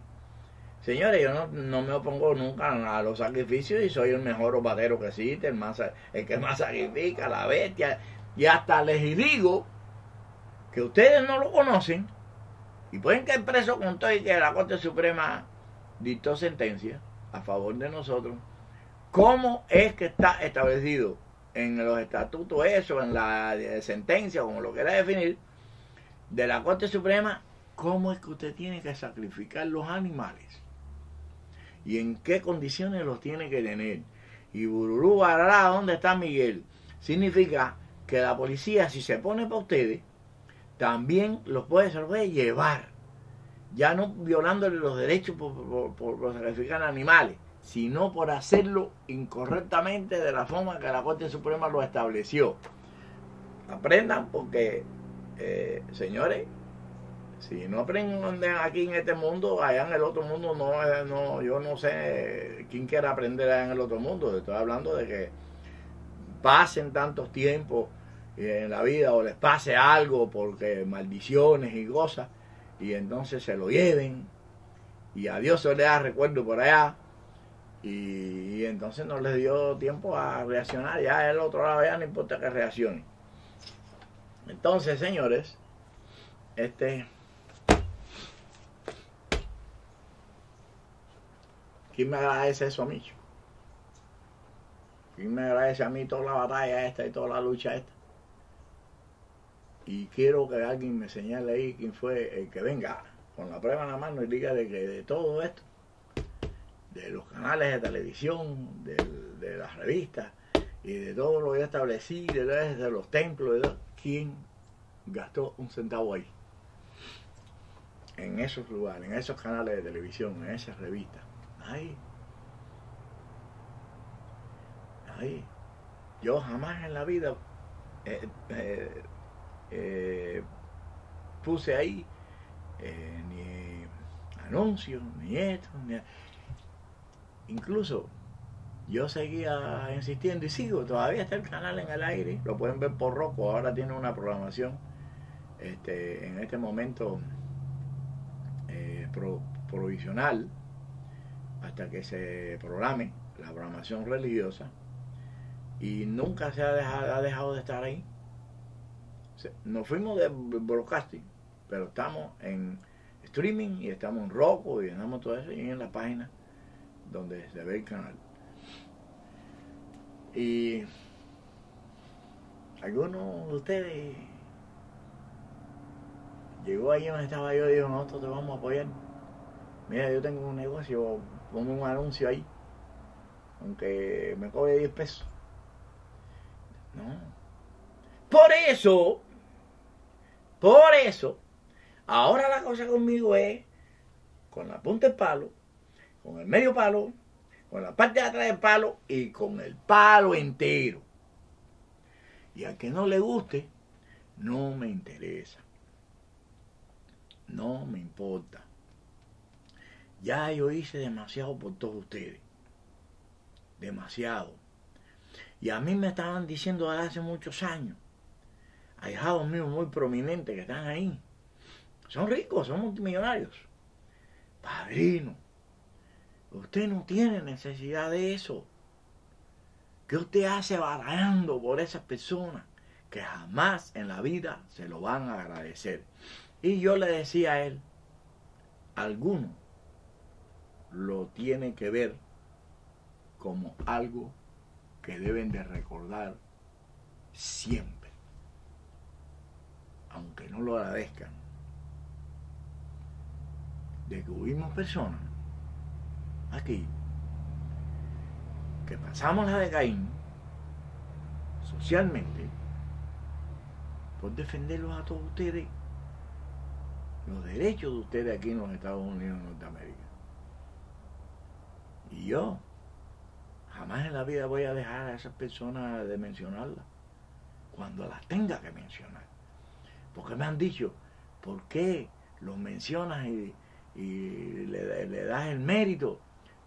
A: señores, yo no me opongo nunca a los sacrificios y soy el mejor obadero que existe, el que más sacrifica, la bestia. Y hasta les digo que ustedes no lo conocen y pueden caer presos con todo, y que la Corte Suprema dictó sentencia a favor de nosotros. ¿Cómo es que está establecido en los estatutos eso, en la sentencia, como lo quiera definir, de la Corte Suprema, cómo es que usted tiene que sacrificar los animales? y en qué condiciones los tiene que tener. Y Bururú Barará, ¿dónde está Miguel? Significa que la policía, si se pone para ustedes, también se los puede llevar. Ya no violándole los derechos por sacrificar animales, sino por hacerlo incorrectamente de la forma que la Corte Suprema lo estableció. Aprendan porque, señores, si no aprenden aquí en este mundo, allá en el otro mundo yo no sé quién quiera aprender allá en el otro mundo. Estoy hablando de que pasen tantos tiempos en la vida o les pase algo porque maldiciones y cosas, y entonces se lo lleven y a Dios se le da recuerdo por allá, y entonces no les dio tiempo a reaccionar. Ya el otro lado ya no importa que reaccione. Entonces, señores, ¿quién me agradece eso a mí? ¿Quién me agradece a mí toda la batalla esta y toda la lucha esta? Y quiero que alguien me señale ahí quién fue el que venga con la prueba en la mano y diga de que de todo esto, de los canales de televisión, de las revistas y de todo lo que yo establecí, de los templos, ¿quién gastó un centavo ahí? En esos lugares, en esos canales de televisión, en esas revistas. Ahí. Yo jamás en la vida puse ahí ni anuncios, ni esto, ni... Incluso yo seguía insistiendo y sigo, todavía está el canal en el aire, lo pueden ver por Roku, ahora tiene una programación en este momento provisional hasta que se programe la programación religiosa, y nunca se ha dejado de estar ahí. Nos fuimos de broadcasting, pero estamos en streaming y estamos en Roku y estamos todo eso, y en la página donde se ve el canal. Y algunos de ustedes llegó ahí donde estaba yo y dijo: nosotros te vamos a apoyar. Mira, yo tengo un negocio, pongo un anuncio ahí, aunque me cobre 10 pesos. No. Por eso, ahora la cosa conmigo es con la punta del palo, con el medio palo, con la parte de atrás del palo y con el palo entero. Y al que no le guste, no me interesa. No me importa. Ya yo hice demasiado por todos ustedes. Demasiado. Y a mí me estaban diciendo desde hace muchos años, ahijados míos muy prominentes que están ahí, son ricos, son multimillonarios: padrino, usted no tiene necesidad de eso. ¿Qué usted hace barajando por esas personas que jamás en la vida se lo van a agradecer? Y yo le decía a él: alguno lo tiene que ver como algo que deben de recordar siempre, aunque no lo agradezcan, de que hubimos personas aquí que pasamos la de Caín socialmente por defenderlos a todos ustedes, los derechos de ustedes aquí en los Estados Unidos de Norteamérica. Y yo jamás en la vida voy a dejar a esas personas de mencionarlas cuando las tenga que mencionar. Porque me han dicho: ¿por qué los mencionas y le das el mérito?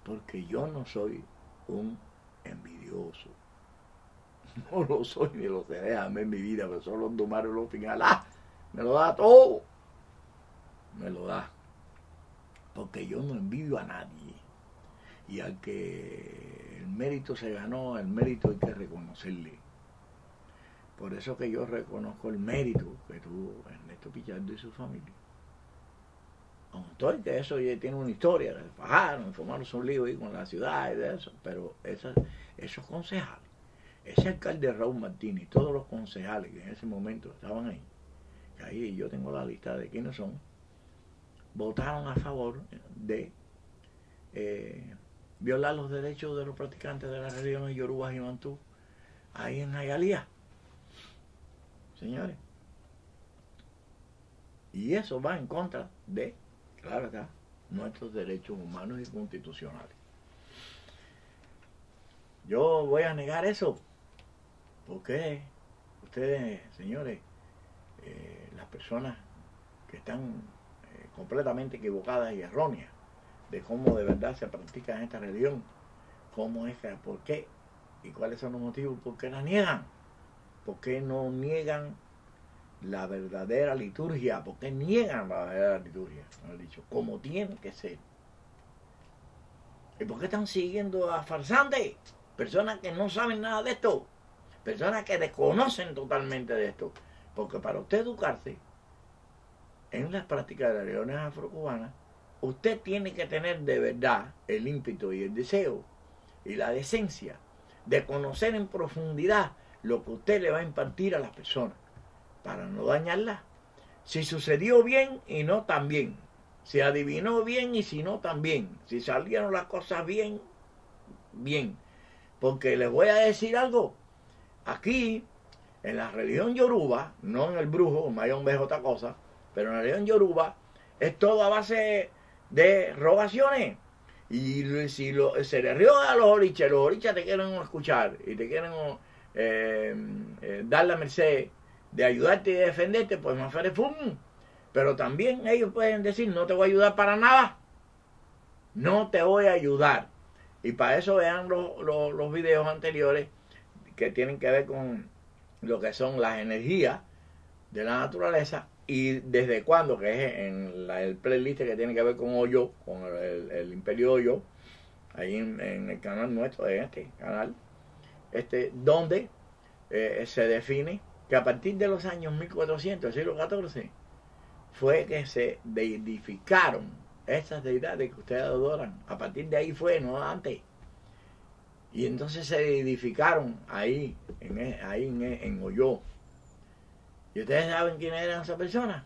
A: Porque yo no soy un envidioso. No lo soy ni lo seré jamás en mi vida, pero solo los Mario López me lo da todo. Me lo da. Porque yo no envidio a nadie. Y al que el mérito se ganó, el mérito hay que reconocerle. Por eso que yo reconozco el mérito que tuvo Ernesto Pichardo y su familia. Aunque que eso ya tiene una historia, se fajaron, formaron un lío ahí con la ciudad y de eso, pero esos concejales, ese alcalde Raúl Martínez y todos los concejales que en ese momento estaban ahí, que ahí yo tengo la lista de quiénes son, votaron a favor de violar los derechos de los practicantes de las religiones yorubas y bantú ahí en Hialeah, señores. Y eso va en contra de, claro está, nuestros derechos humanos y constitucionales. Yo voy a negar eso, porque ustedes, señores, las personas que están completamente equivocadas y erróneas de cómo de verdad se practica esta religión, cómo es, por qué y cuáles son los motivos por qué la niegan, por qué no niegan la verdadera liturgia, por qué niegan la verdadera liturgia, mejor dicho, como tiene que ser. ¿Y por qué están siguiendo a farsantes? Personas que no saben nada de esto, personas que desconocen totalmente de esto, porque para usted educarse en las prácticas de las religiones afrocubanas, usted tiene que tener de verdad el ímpetu y el deseo y la decencia de conocer en profundidad lo que usted le va a impartir a las personas, para no dañarlas. Si sucedió bien y no tan bien, si adivinó bien y si no tan bien, si salieron las cosas bien, bien. Porque les voy a decir algo, aquí en la religión yoruba, no en el brujo, Mayombe es otra cosa, pero en la religión yoruba es todo a base de rogaciones. Y si se le rió a los orichas te quieren escuchar y te quieren dar la merced de ayudarte y de defenderte, pues más fere fum. Pero también ellos pueden decir, no te voy a ayudar para nada, no te voy a ayudar. Y para eso vean los videos anteriores que tienen que ver con lo que son las energías de la naturaleza y desde cuándo, que es en el playlist que tiene que ver con Oyo, con el Imperio Oyo, ahí en el canal nuestro, en este canal, donde se define que a partir de los años 1400, del siglo XIV, fue que se deidificaron esas deidades que ustedes adoran. A partir de ahí fue, no antes. Y entonces se deidificaron ahí en Oyo. ¿Y ustedes saben quiénes eran esas personas?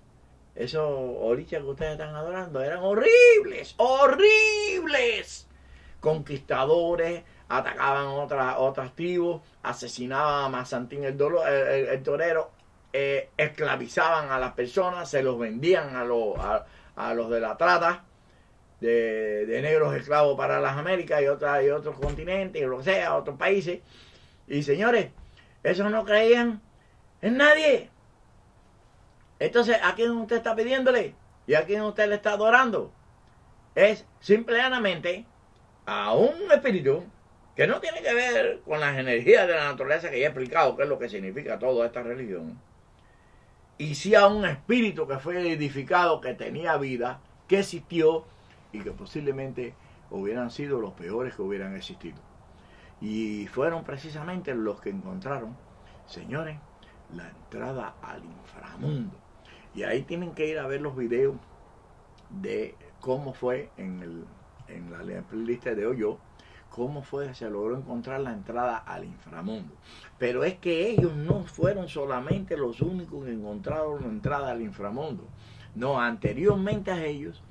A: Esos orichas que ustedes están adorando eran horribles, horribles. Conquistadores, atacaban otras tribus, asesinaban a Mazantín el torero, esclavizaban a las personas, se los vendían a los de la trata de negros esclavos para las Américas y otros continentes, y lo que sea, otros países. Y señores, esos no creían en nadie. Entonces, ¿a quién usted está pidiéndole? ¿Y a quién usted le está adorando? Es simplemente a un espíritu que no tiene que ver con las energías de la naturaleza, que ya he explicado qué es lo que significa toda esta religión, y sí a un espíritu que fue edificado, que tenía vida, que existió y que posiblemente hubieran sido los peores que hubieran existido. Y fueron precisamente los que encontraron, señores, la entrada al inframundo. Y ahí tienen que ir a ver los videos de cómo fue en la playlist de Oyo, cómo fue que se logró encontrar la entrada al inframundo. Pero es que ellos no fueron solamente los únicos que encontraron la entrada al inframundo. No, anteriormente a ellos,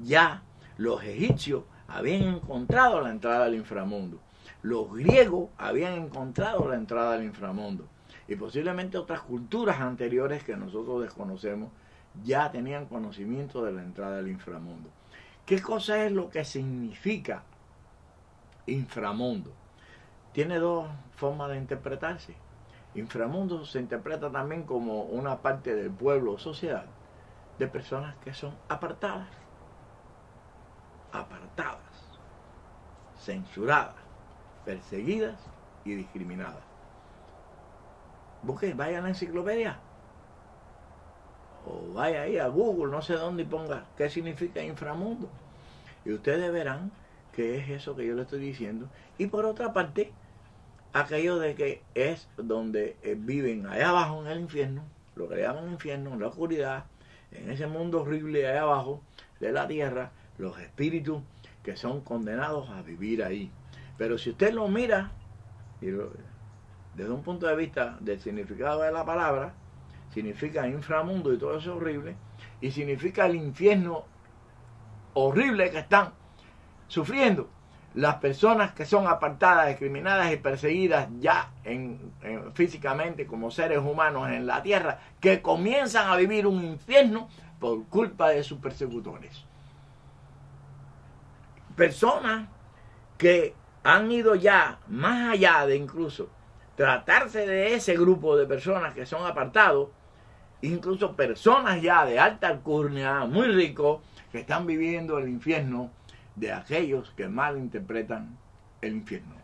A: ya los egipcios habían encontrado la entrada al inframundo. Los griegos habían encontrado la entrada al inframundo. Y posiblemente otras culturas anteriores que nosotros desconocemos ya tenían conocimiento de la entrada al inframundo. ¿Qué cosa es lo que significa inframundo? Tiene dos formas de interpretarse. Inframundo se interpreta también como una parte del pueblo o sociedad de personas que son apartadas, censuradas, perseguidas y discriminadas. Busque, vaya a la enciclopedia o vaya ahí a Google, no sé dónde, y ponga qué significa inframundo y ustedes verán qué es eso que yo le estoy diciendo. Y por otra parte, aquello de que es donde viven allá abajo en el infierno, lo que le llaman infierno, en la oscuridad, en ese mundo horrible allá abajo de la tierra, los espíritus que son condenados a vivir ahí. Pero si usted lo mira desde un punto de vista del significado de la palabra, significa inframundo y todo eso horrible, y significa el infierno horrible que están sufriendo. las personas que son apartadas, discriminadas y perseguidas ya físicamente como seres humanos en la tierra, que comienzan a vivir un infierno por culpa de sus persecutores. Personas que han ido ya más allá de incluso tratarse de ese grupo de personas que son apartados, incluso personas ya de alta alcurnia, muy ricos, que están viviendo el infierno de aquellos que malinterpretan el infierno,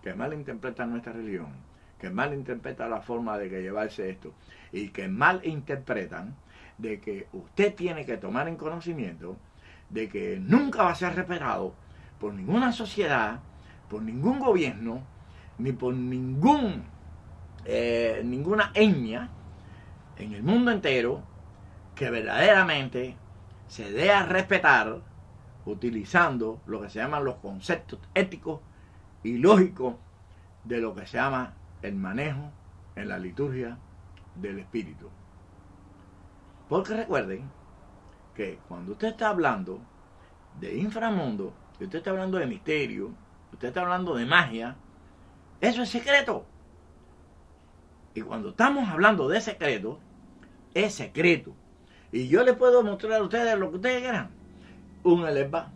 A: que malinterpretan nuestra religión, que malinterpretan la forma de que llevarse esto, y que malinterpretan de que usted tiene que tomar en conocimiento de que nunca va a ser respetado por ninguna sociedad, por ningún gobierno, ni por ninguna etnia en el mundo entero que verdaderamente se dé a respetar utilizando lo que se llaman los conceptos éticos y lógicos de lo que se llama el manejo en la liturgia del espíritu. Porque recuerden que cuando usted está hablando de inframundo, si usted está hablando de misterio, usted está hablando de magia, eso es secreto. Y cuando estamos hablando de secreto, es secreto. Y yo les puedo mostrar a ustedes lo que ustedes quieran. Un eleba,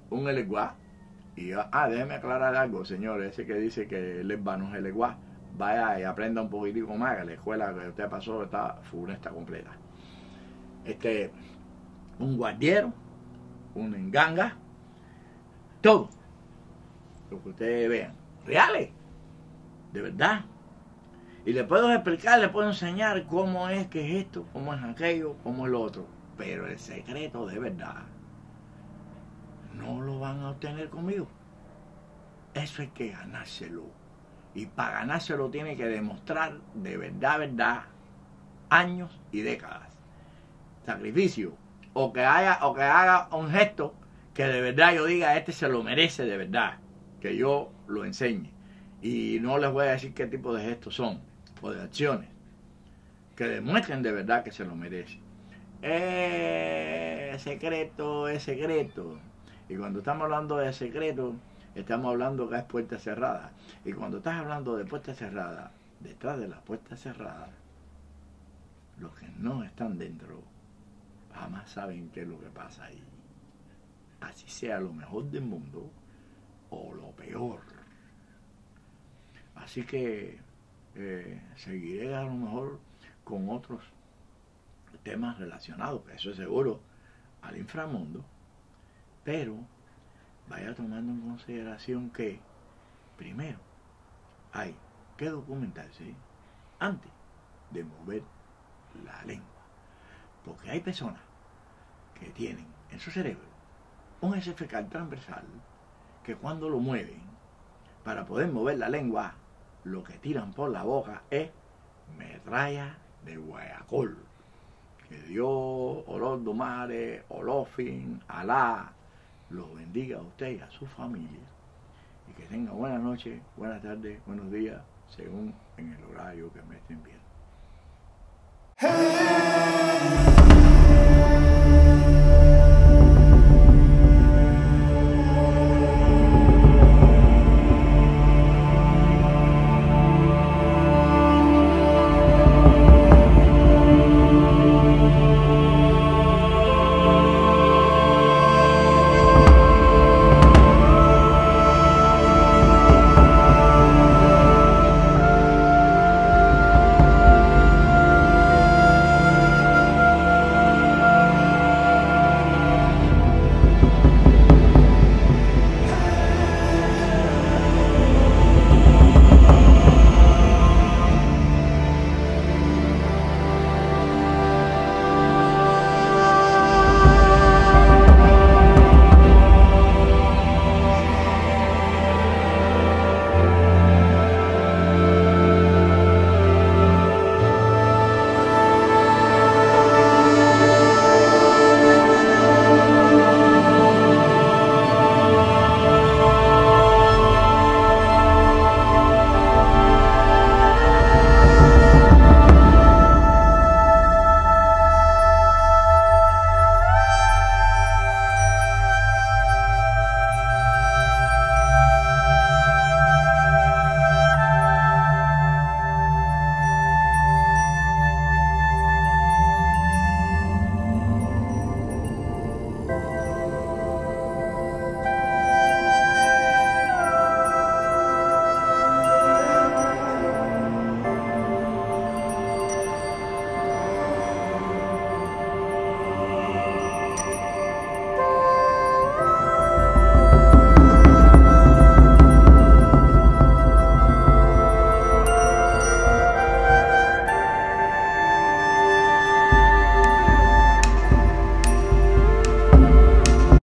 A: un eleguá. Y déjenme aclarar algo, señores. Ese que dice que el eleba no es eleguá, vaya y aprenda un poquitico más, que la escuela que usted pasó está funesta completa. Un guardiero, un enganga, todo lo que ustedes vean, reales, de verdad. Y le puedo explicar, le puedo enseñar cómo es que es esto, cómo es aquello, cómo es lo otro. Pero el secreto de verdad no lo van a obtener conmigo. Eso hay que ganárselo. Y para ganárselo tiene que demostrar de verdad, años y décadas. Sacrificio. O que haga un gesto que de verdad yo diga, este se lo merece de verdad. Que yo lo enseñe. Y no les voy a decir qué tipo de gestos son, o de acciones, que demuestren de verdad que se lo merece. Secreto es secreto. Y cuando estamos hablando de secreto, estamos hablando que es puerta cerrada. Y cuando estás hablando de puerta cerrada, detrás de la puerta cerrada, los que no están dentro jamás saben qué es lo que pasa ahí. Así sea lo mejor del mundo o lo peor. Así que seguiré a lo mejor con otros temas relacionados, eso es seguro, al inframundo, pero vaya tomando en consideración que primero hay que documentarse antes de mover la lengua, porque hay personas que tienen en su cerebro un eje fecal transversal que cuando lo mueven para poder mover la lengua, lo que tiran por la boca es metralla de guayacol. Que Dios, Olodumare, Olofin, Alá, los bendiga a usted y a su familia. Y que tenga buenas noches, buenas tardes, buenos días, según en el horario que me estén viendo.